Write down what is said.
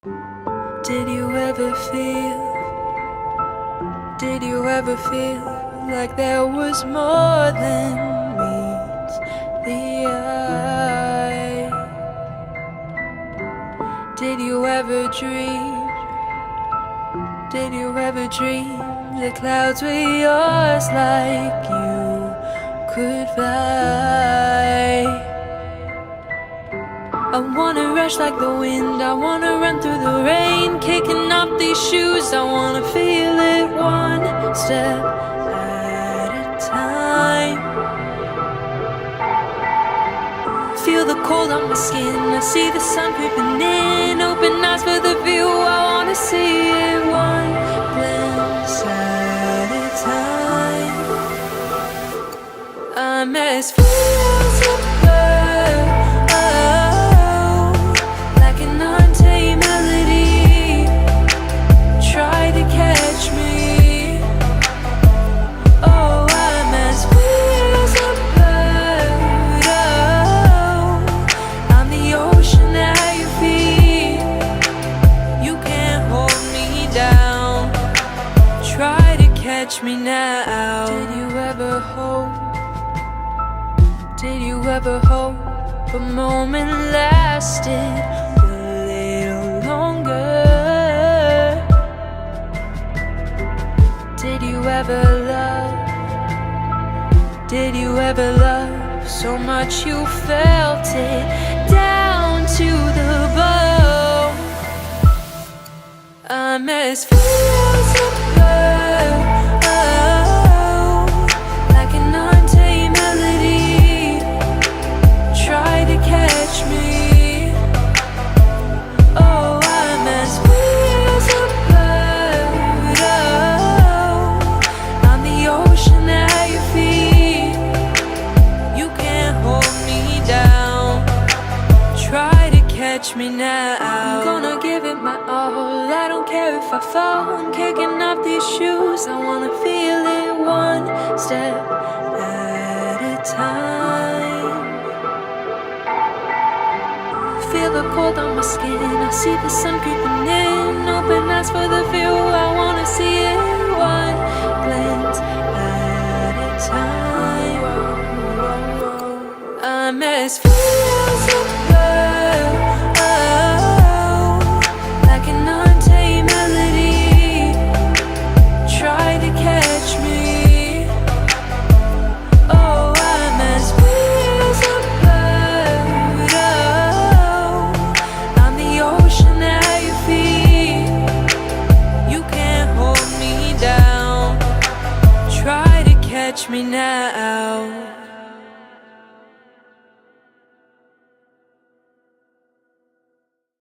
Did you ever feel like there was more than meets the eye? Did you ever dream the clouds were yours, like you could fly? I wanna rush like the wind, I wanna run through the rain, kicking off these shoes, I wanna feel it one step at a time. Feel the cold on my skin, I see the sun creeping in, open eyes for the view, I wanna see it one glimpse at a time. I'm as free as a bird, like an untamed melody. Try to catch me. Oh, I'm as free as a bird. Oh, I'm the ocean at your feet. You can't hold me down. Try to catch me now. Did you ever hope? Did you ever hope a moment lasted a little longer? Did you ever love? Did you ever love so much you felt it down to the bone? I'm as free as a bird, oh, like an untamed melody. Try to catch me. Oh, I'm as free as a bird. Oh, I'm the ocean at your feet. You can't hold me down. Try to catch me now. I'm gonna give it my all. I don't care if I fall. I'm kicking off these shoes. I wanna feel it one step at a time. Feel the cold on my skin, I see the sun creeping in, open eyes for the view, I wanna see it one glance at a time. I'm as free as a bird, oh, like an untamed melody. Try to catch me. Oh, I'm as free as a bird, oh, I'm the ocean at your feet. You can't hold me down. Try to catch me now.